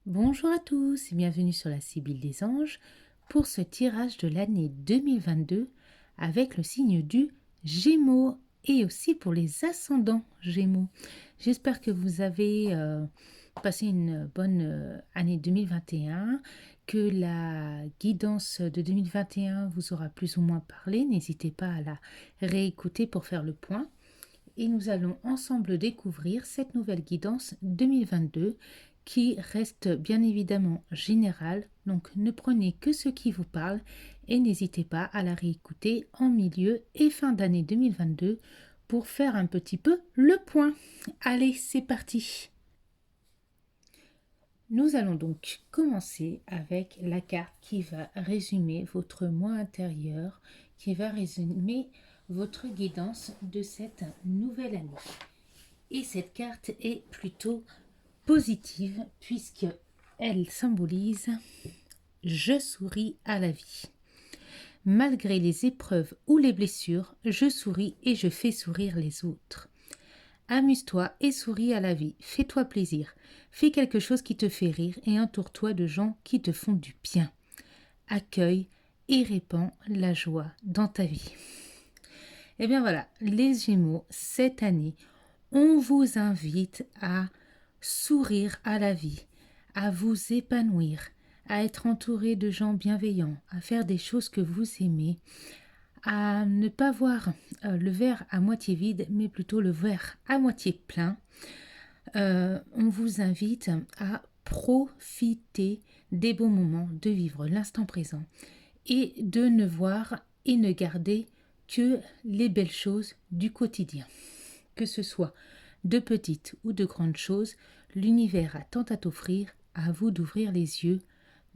Bonjour à tous et bienvenue sur la Sibylle des Anges pour ce tirage de l'année 2022 avec le signe du Gémeaux et aussi pour les ascendants Gémeaux. J'espère que vous avez passé une bonne année 2021, que la guidance de 2021 vous aura plus ou moins parlé. N'hésitez pas à la réécouter pour faire le point. Et nous allons ensemble découvrir cette nouvelle guidance 2022 qui reste bien évidemment générale, donc ne prenez que ce qui vous parle et n'hésitez pas à la réécouter en milieu et fin d'année 2022 pour faire un petit peu le point. Allez, c'est parti. Nous allons donc commencer avec la carte qui va résumer votre moi intérieur, qui va résumer votre guidance de cette nouvelle année. Et cette carte est plutôt positive puisque elle symbolise « Je souris à la vie ». Malgré les épreuves ou les blessures, je souris et je fais sourire les autres. Amuse-toi et souris à la vie, fais-toi plaisir, fais quelque chose qui te fait rire et entoure-toi de gens qui te font du bien. Accueille et répands la joie dans ta vie. Et bien voilà, les Gémeaux, cette année, on vous invite à sourire à la vie, à vous épanouir, à être entouré de gens bienveillants, à faire des choses que vous aimez, à ne pas voir le verre à moitié vide, mais plutôt le verre à moitié plein. On vous invite à profiter des beaux moments, de vivre l'instant présent et de ne voir et ne garder que les belles choses du quotidien. Que ce soit de petites ou de grandes choses, l'univers a tant à t'offrir, à vous d'ouvrir les yeux,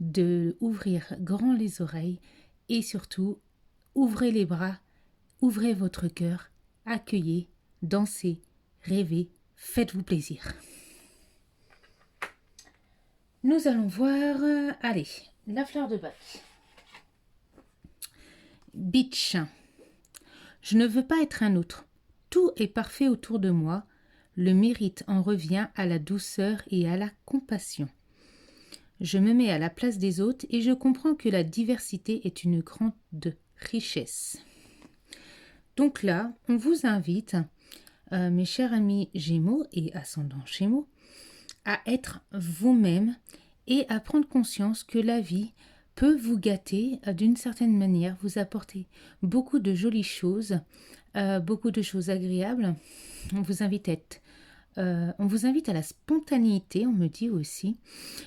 d'ouvrir grand les oreilles et surtout, ouvrez les bras, ouvrez votre cœur, accueillez, dansez, rêvez, faites-vous plaisir. Nous allons voir, allez, la fleur de bac. Bitch. Je ne veux pas être un autre. Tout est parfait autour de moi. Le mérite en revient à la douceur et à la compassion. Je me mets à la place des autres et je comprends que la diversité est une grande richesse. Donc là, on vous invite, mes chers amis Gémeaux et ascendants Gémeaux, à être vous-même et à prendre conscience que la vie peut vous gâter d'une certaine manière, vous apporter beaucoup de jolies choses, beaucoup de choses agréables. On vous invite à la spontanéité, on me dit aussi.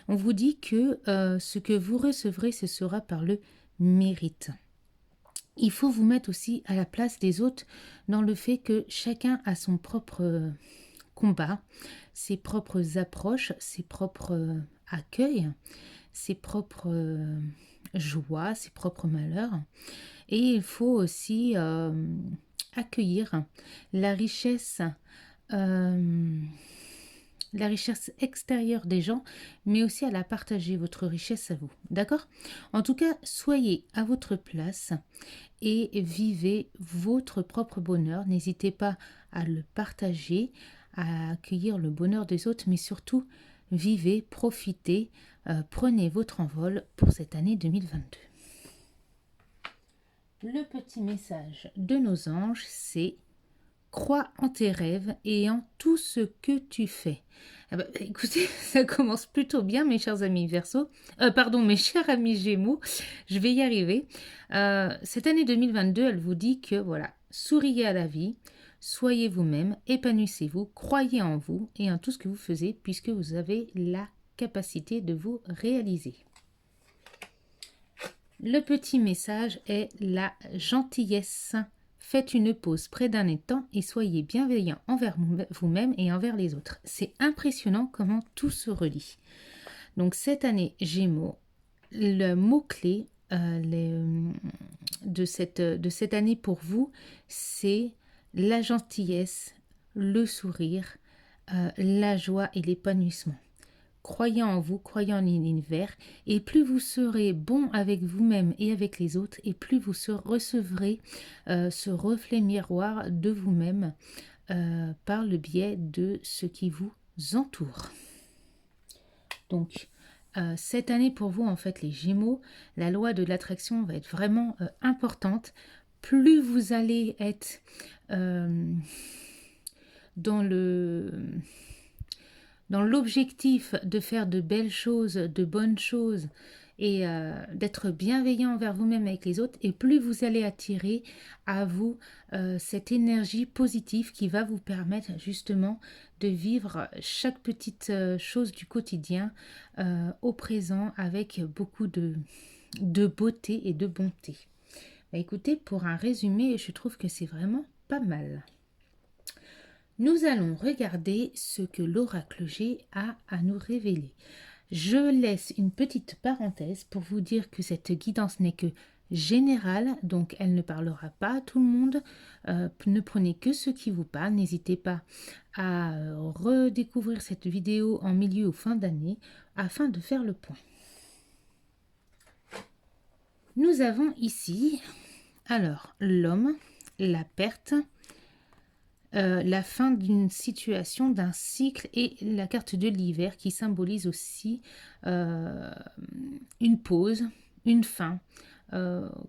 On vous dit que ce que vous recevrez, ce sera par le mérite. Il faut vous mettre aussi à la place des autres dans le fait que chacun a son propre combat, ses propres approches, ses propres accueils, ses propres joies, ses propres malheurs. Et il faut aussi accueillir la richesse extérieure des gens, mais aussi à la partager, votre richesse à vous. D'accord? En tout cas, soyez à votre place et vivez votre propre bonheur. N'hésitez pas à le partager, à accueillir le bonheur des autres, mais surtout, vivez, profitez, prenez votre envol pour cette année 2022. Le petit message de nos anges, c'est crois en tes rêves et en tout ce que tu fais. Ah bah, écoutez, ça commence plutôt bien, mes chers amis Verseau. Mes chers amis Gémeaux, je vais y arriver. Cette année 2022, elle vous dit que voilà, souriez à la vie, soyez vous-même, épanouissez-vous, croyez en vous et en tout ce que vous faites, puisque vous avez la capacité de vous réaliser. Le petit message est la gentillesse. Faites une pause près d'un étang et soyez bienveillant envers vous-même et envers les autres. C'est impressionnant comment tout se relie. Donc cette année Gémeaux, le mot-clé de cette année pour vous, c'est la gentillesse, le sourire, la joie et l'épanouissement. Croyez en vous, croyez en l'univers, et plus vous serez bon avec vous-même et avec les autres, et plus vous recevrez ce reflet miroir de vous-même par le biais de ce qui vous entoure. Donc, cette année pour vous, en fait, les Gémeaux, la loi de l'attraction va être vraiment importante. Plus vous allez être dans l'objectif de faire de belles choses, de bonnes choses, et d'être bienveillant envers vous-même avec les autres, et plus vous allez attirer à vous cette énergie positive qui va vous permettre justement de vivre chaque petite chose du quotidien au présent avec beaucoup de beauté et de bonté. Bah, écoutez, pour un résumé, je trouve que c'est vraiment pas mal. Nous allons regarder ce que l'oracle G a à nous révéler. Je laisse une petite parenthèse pour vous dire que cette guidance n'est que générale, donc elle ne parlera pas à tout le monde. Ne prenez que ce qui vous parle. N'hésitez pas à redécouvrir cette vidéo en milieu ou fin d'année afin de faire le point. Nous avons ici, alors, l'homme, la perte, la fin d'une situation, d'un cycle, et la carte de l'hiver qui symbolise aussi une pause, une fin,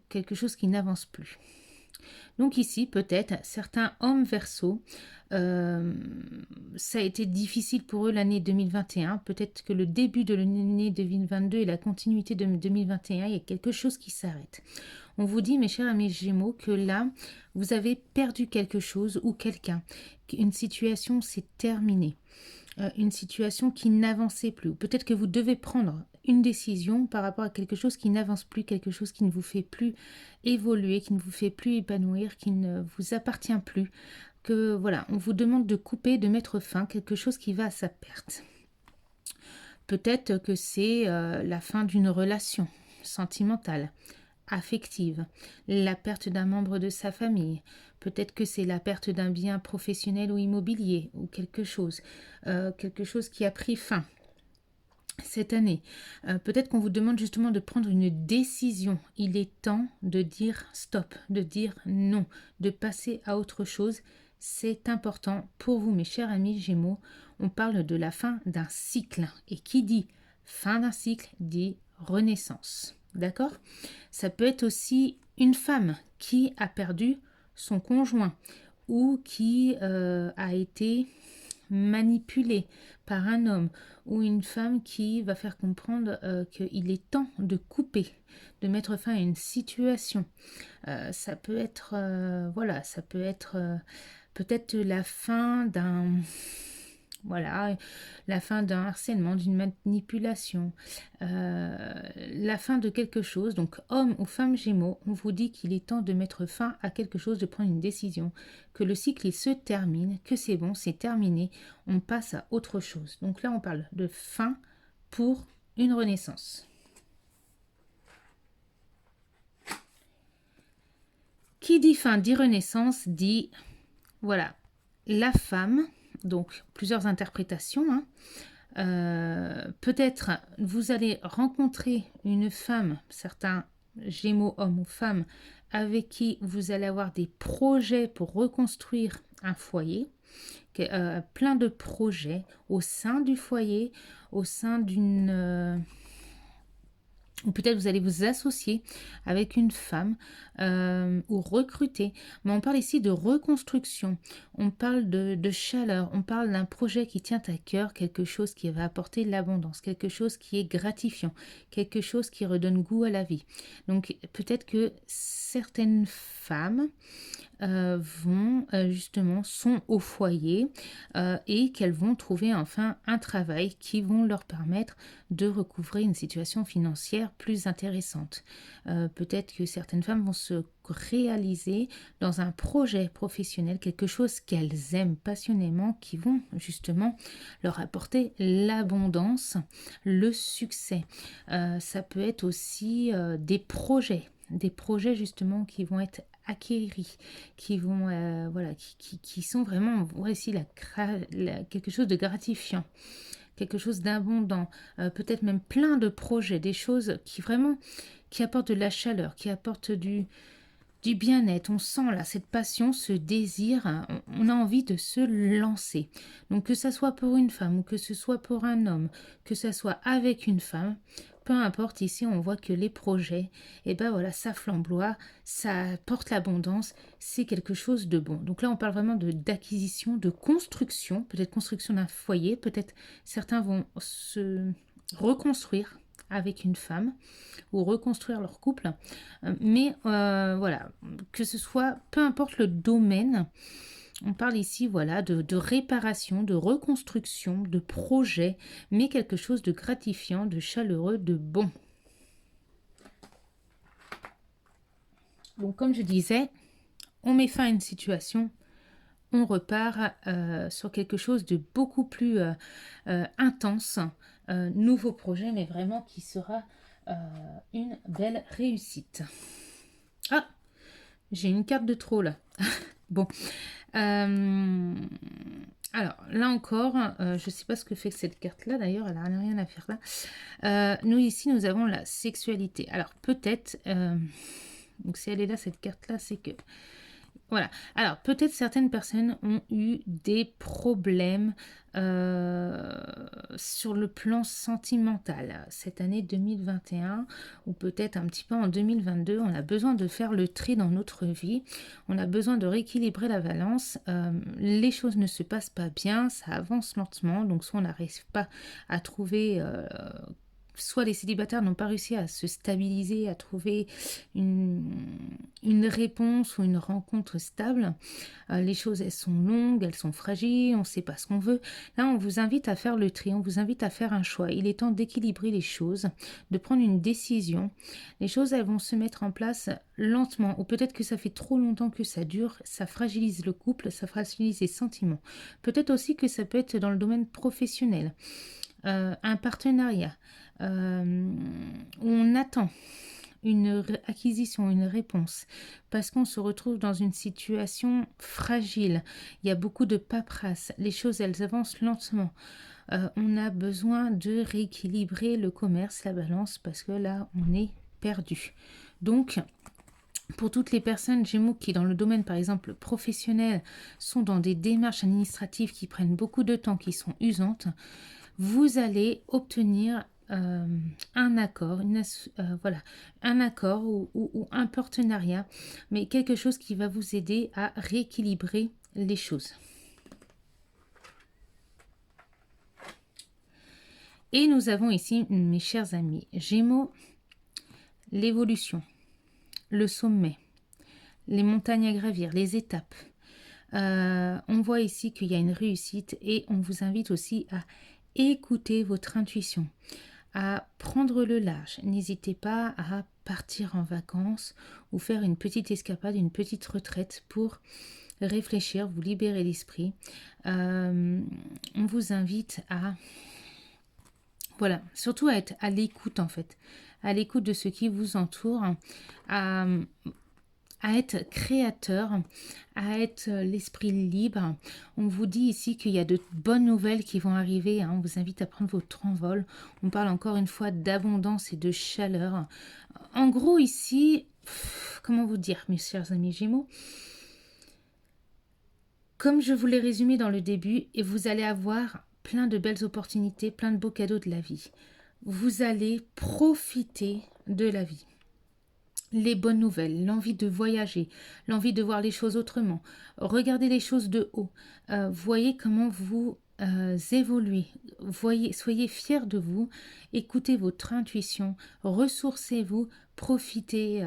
quelque chose qui n'avance plus. Donc ici, peut-être, certains hommes Verseau, ça a été difficile pour eux l'année 2021. Peut-être que le début de l'année 2022 et la continuité de 2021, il y a quelque chose qui s'arrête. On vous dit, mes chers amis Gémeaux, que là, vous avez perdu quelque chose ou quelqu'un. Une situation s'est terminée. Une situation qui n'avançait plus. Peut-être que vous devez prendre une décision par rapport à quelque chose qui n'avance plus, quelque chose qui ne vous fait plus évoluer, qui ne vous fait plus épanouir, qui ne vous appartient plus. Que voilà, on vous demande de couper, de mettre fin, quelque chose qui va à sa perte. Peut-être que c'est la fin d'une relation sentimentale, affective, la perte d'un membre de sa famille, peut-être que c'est la perte d'un bien professionnel ou immobilier, ou quelque chose qui a pris fin cette année. Peut-être qu'on vous demande justement de prendre une décision. Il est temps de dire stop, de dire non, de passer à autre chose. C'est important pour vous, mes chers amis Gémeaux. On parle de la fin d'un cycle. Et qui dit fin d'un cycle dit renaissance. D'accord? Ça peut être aussi une femme qui a perdu son conjoint ou qui a été manipulée par un homme, ou une femme qui va faire comprendre qu'il est temps de couper, de mettre fin à une situation. Ça peut être, voilà, ça peut être peut-être la fin d'un... Voilà, la fin d'un harcèlement, d'une manipulation, la fin de quelque chose. Donc, homme ou femme Gémeaux, on vous dit qu'il est temps de mettre fin à quelque chose, de prendre une décision, que le cycle il se termine, que c'est bon, c'est terminé, on passe à autre chose. Donc là, on parle de fin pour une renaissance. Qui dit fin dit renaissance, dit, voilà, la femme. Donc, plusieurs interprétations. Peut-être vous allez rencontrer une femme, certains Gémeaux, hommes ou femmes, avec qui vous allez avoir des projets pour reconstruire un foyer. Plein de projets au sein du foyer, au sein d'une... ou peut-être vous allez vous associer avec une femme ou recruter. Mais on parle ici de reconstruction, on parle de chaleur, on parle d'un projet qui tient à cœur, quelque chose qui va apporter l'abondance, quelque chose qui est gratifiant, quelque chose qui redonne goût à la vie. Donc peut-être que certaines femmes justement sont au foyer et qu'elles vont trouver enfin un travail qui vont leur permettre de recouvrer une situation financière plus intéressante. Peut-être que certaines femmes vont se réaliser dans un projet professionnel, quelque chose qu'elles aiment passionnément, qui vont justement leur apporter l'abondance, le succès. Ça peut être aussi des projets justement qui vont être acquéris, qui vont voilà, qui sont vraiment voici quelque chose de gratifiant, quelque chose d'abondant, peut-être même plein de projets, des choses qui vraiment qui apportent de la chaleur, qui apportent de du bien-être. On sent là cette passion, ce désir. On a envie de se lancer. Donc que ça soit pour une femme ou que ce soit pour un homme, que ça soit avec une femme, peu importe, ici on voit que les projets, et ben voilà, ça flamboie, ça porte l'abondance, c'est quelque chose de bon. Donc là on parle vraiment d'acquisition, de construction, peut-être construction d'un foyer, peut-être certains vont se reconstruire avec une femme ou reconstruire leur couple. Mais voilà, que ce soit, peu importe le domaine, on parle ici voilà de réparation, de reconstruction, de projet, mais quelque chose de gratifiant, de chaleureux, de bon. Donc comme je disais, on met fin à une situation, on repart sur quelque chose de beaucoup plus intense, nouveau projet, mais vraiment qui sera une belle réussite. Ah, j'ai une carte de trop là. Bon. Alors, là encore, je ne sais pas ce que fait cette carte-là, d'ailleurs, elle n'a rien à faire là. Nous, ici, nous avons la sexualité. Alors, peut-être, donc si elle est là, cette carte-là, c'est que... Voilà. Alors, peut-être certaines personnes ont eu des problèmes sur le plan sentimental cette année 2021 ou peut-être un petit peu en 2022. On a besoin de faire le tri dans notre vie. On a besoin de rééquilibrer la balance. Les choses ne se passent pas bien, ça avance lentement. Donc, soit on n'arrive pas à trouver... soit les célibataires n'ont pas réussi à se stabiliser, à trouver une réponse ou une rencontre stable. Les choses, elles sont longues, elles sont fragiles, on ne sait pas ce qu'on veut. Là, on vous invite à faire le tri, on vous invite à faire un choix. Il est temps d'équilibrer les choses, de prendre une décision. Les choses, elles vont se mettre en place lentement, ou peut-être que ça fait trop longtemps que ça dure, ça fragilise le couple, ça fragilise les sentiments. Peut-être aussi que ça peut être dans le domaine professionnel. Un partenariat où on attend une acquisition, une réponse, parce qu'on se retrouve dans une situation fragile. Il y a beaucoup de paperasse, les choses elles avancent lentement. On a besoin de rééquilibrer le commerce, la balance, parce que là on est perdu. Donc pour toutes les personnes Gémeaux qui dans le domaine par exemple professionnel sont dans des démarches administratives qui prennent beaucoup de temps, qui sont usantes, vous allez obtenir un accord, voilà, un accord ou un partenariat, mais quelque chose qui va vous aider à rééquilibrer les choses. Et nous avons ici, mes chers amis, Gémeaux, l'évolution, le sommet, les montagnes à gravir, les étapes. On voit ici qu'il y a une réussite et on vous invite aussi à écouter votre intuition, à prendre le large. N'hésitez pas à partir en vacances ou faire une petite escapade, une petite retraite pour réfléchir, vous libérer l'esprit. On vous invite à, voilà, surtout à être à l'écoute en fait, à l'écoute de ce qui vous entoure, à être créateur, à être l'esprit libre. On vous dit ici qu'il y a de bonnes nouvelles qui vont arriver. On vous invite à prendre votre envol. On parle encore une fois d'abondance et de chaleur. En gros ici, comment vous dire mes chers amis Gémeaux, comme je vous l'ai résumé dans le début, et vous allez avoir plein de belles opportunités, plein de beaux cadeaux de la vie. Vous allez profiter de la vie. Les bonnes nouvelles, l'envie de voyager, l'envie de voir les choses autrement, regardez les choses de haut, voyez comment vous évoluez, soyez fiers de vous, écoutez votre intuition, ressourcez-vous, profitez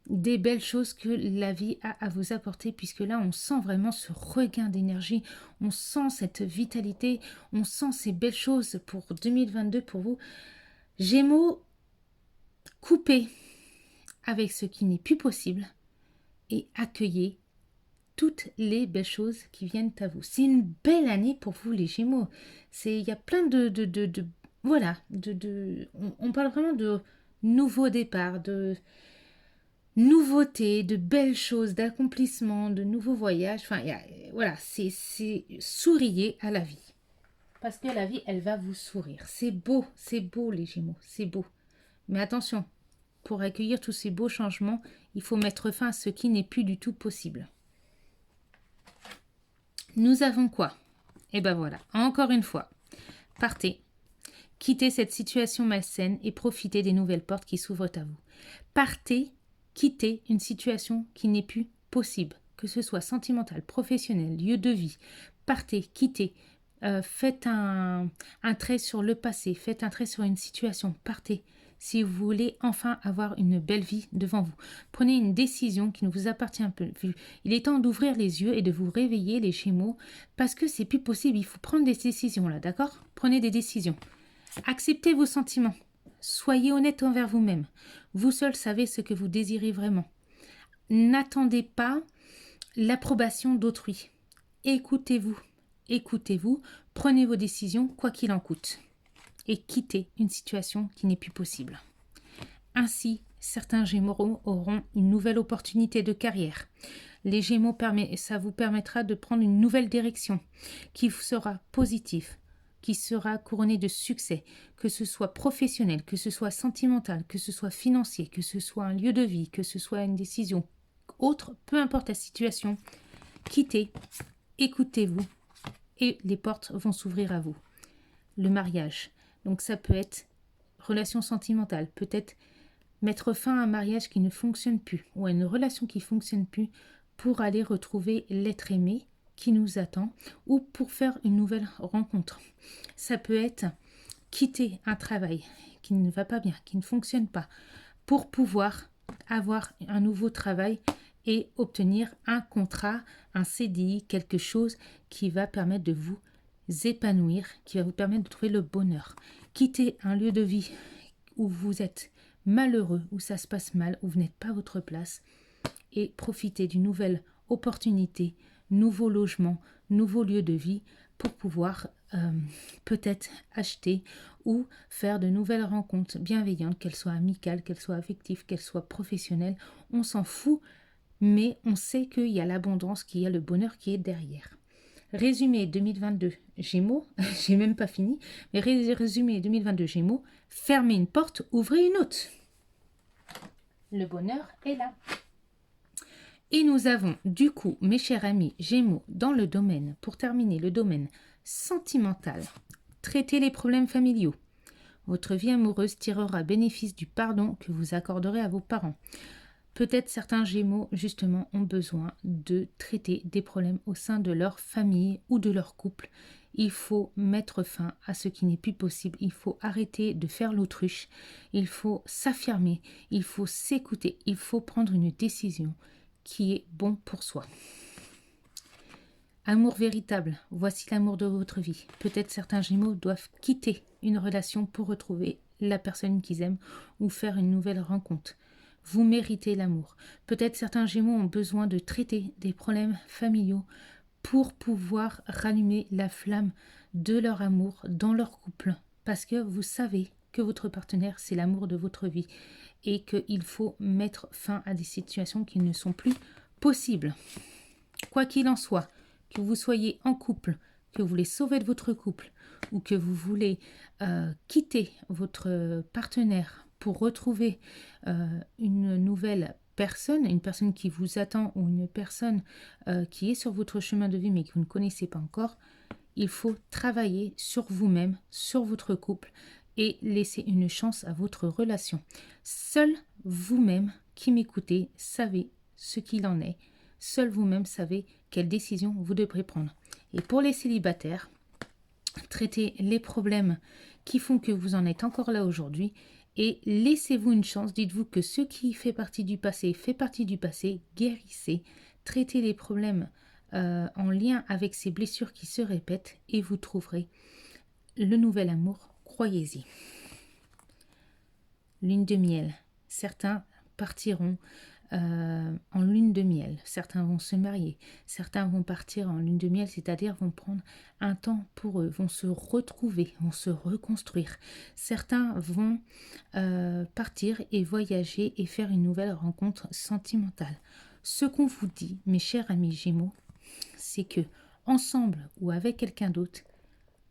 des belles choses que la vie a à vous apporter, puisque là on sent vraiment ce regain d'énergie, on sent cette vitalité, on sent ces belles choses pour 2022 pour vous. Gémeaux, coupez avec ce qui n'est plus possible et accueillez toutes les belles choses qui viennent à vous. C'est une belle année pour vous les Gémeaux. Il y a plein voilà, on parle vraiment de nouveaux départs, de nouveautés, de belles choses, d'accomplissements, de nouveaux voyages. Enfin, voilà, c'est souriez à la vie. Parce que la vie, elle va vous sourire. C'est beau les Gémeaux, c'est beau. Mais attention, pour accueillir tous ces beaux changements, Il faut mettre fin à ce qui n'est plus du tout possible. Nous avons quoi? Et ben voilà, encore une fois, partez. Quittez cette situation malsaine et profitez des nouvelles portes qui s'ouvrent à vous. Partez, quittez une situation qui n'est plus possible, que ce soit sentimentale, professionnelle, lieu de vie. Partez, quittez, faites un trait sur le passé, faites un trait sur une situation, partez. Si vous voulez enfin avoir une belle vie devant vous, prenez une décision qui ne vous appartient plus. Il est temps d'ouvrir les yeux et de vous réveiller, les Gémeaux, parce que c'est plus possible. Il faut prendre des décisions là, d'accord? Prenez des décisions. Acceptez vos sentiments. Soyez honnête envers vous-même. Vous seul savez ce que vous désirez vraiment. N'attendez pas l'approbation d'autrui. Écoutez-vous. Écoutez-vous. Prenez vos décisions, quoi qu'il en coûte. Et quittez une situation qui n'est plus possible. Ainsi, certains Gémeaux auront une nouvelle opportunité de carrière. Les Gémeaux, ça vous permettra de prendre une nouvelle direction qui sera positive, qui sera couronnée de succès, que ce soit professionnel, que ce soit sentimental, que ce soit financier, que ce soit un lieu de vie, que ce soit une décision autre, peu importe la situation, quittez, écoutez-vous et les portes vont s'ouvrir à vous. Le mariage, donc ça peut être relation sentimentale, peut-être mettre fin à un mariage qui ne fonctionne plus ou à une relation qui ne fonctionne plus pour aller retrouver l'être aimé qui nous attend ou pour faire une nouvelle rencontre. Ça peut être quitter un travail qui ne va pas bien, qui ne fonctionne pas, pour pouvoir avoir un nouveau travail et obtenir un contrat, un CDI, quelque chose qui va permettre de vous épanouir, qui va vous permettre de trouver le bonheur. Quitter un lieu de vie où vous êtes malheureux, où ça se passe mal, où vous n'êtes pas à votre place et profiter d'une nouvelle opportunité, nouveau logement, nouveau lieu de vie pour pouvoir peut-être acheter ou faire de nouvelles rencontres bienveillantes, qu'elles soient amicales, qu'elles soient affectives, qu'elles soient professionnelles. On s'en fout, mais on sait qu'il y a l'abondance, qu'il y a le bonheur qui est derrière. Résumé 2022 Gémeaux, j'ai même pas fini, mais résumé 2022 Gémeaux, fermez une porte, ouvrez une autre. Le bonheur est là. Et nous avons du coup, mes chers amis Gémeaux, dans le domaine, pour terminer le domaine sentimental, traitez les problèmes familiaux. Votre vie amoureuse tirera bénéfice du pardon que vous accorderez à vos parents. Peut-être certains Gémeaux, justement, ont besoin de traiter des problèmes au sein de leur famille ou de leur couple. Il faut mettre fin à ce qui n'est plus possible. Il faut arrêter de faire l'autruche. Il faut s'affirmer. Il faut s'écouter. Il faut prendre une décision qui est bon pour soi. Amour véritable, voici l'amour de votre vie. Peut-être certains Gémeaux doivent quitter une relation pour retrouver la personne qu'ils aiment ou faire une nouvelle rencontre. Vous méritez l'amour. Peut-être certains Gémeaux ont besoin de traiter des problèmes familiaux pour pouvoir rallumer la flamme de leur amour dans leur couple. Parce que vous savez que votre partenaire, c'est l'amour de votre vie et qu'il faut mettre fin à des situations qui ne sont plus possibles. Quoi qu'il en soit, que vous soyez en couple, que vous voulez sauver de votre couple ou que vous voulez quitter votre partenaire pour retrouver une nouvelle personne, une personne qui vous attend ou une personne qui est sur votre chemin de vie mais que vous ne connaissez pas encore, il faut travailler sur vous-même, sur votre couple et laisser une chance à votre relation. Seul vous-même qui m'écoutez savez ce qu'il en est. Seul vous-même savez quelle décision vous devrez prendre. Et pour les célibataires, traitez les problèmes qui font que vous en êtes encore là aujourd'hui et laissez-vous une chance. Dites-vous que ce qui fait partie du passé, guérissez, traitez les problèmes en lien avec ces blessures qui se répètent et vous trouverez le nouvel amour, croyez-y. Lune de miel, certains partiront en lune de miel, certains vont se marier, certains vont partir en lune de miel, c'est-à-dire vont prendre un temps pour eux, vont se retrouver, vont se reconstruire. Certains vont partir et voyager et faire une nouvelle rencontre sentimentale. Ce qu'on vous dit, mes chers amis Gémeaux, c'est que ensemble ou avec quelqu'un d'autre,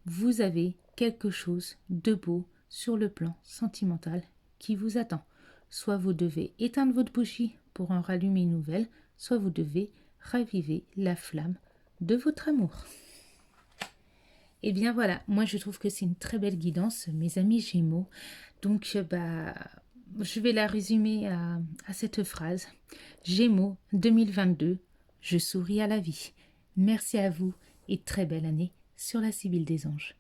vous avez quelque chose de beau sur le plan sentimental qui vous attend. Soit vous devez éteindre votre bougie pour en rallumer une nouvelle, soit vous devez raviver la flamme de votre amour. Et bien voilà, moi je trouve que c'est une très belle guidance, mes amis Gémeaux. Donc je vais la résumer à cette phrase. Gémeaux 2022, je souris à la vie. Merci à vous et très belle année sur la Sibylle des Anges.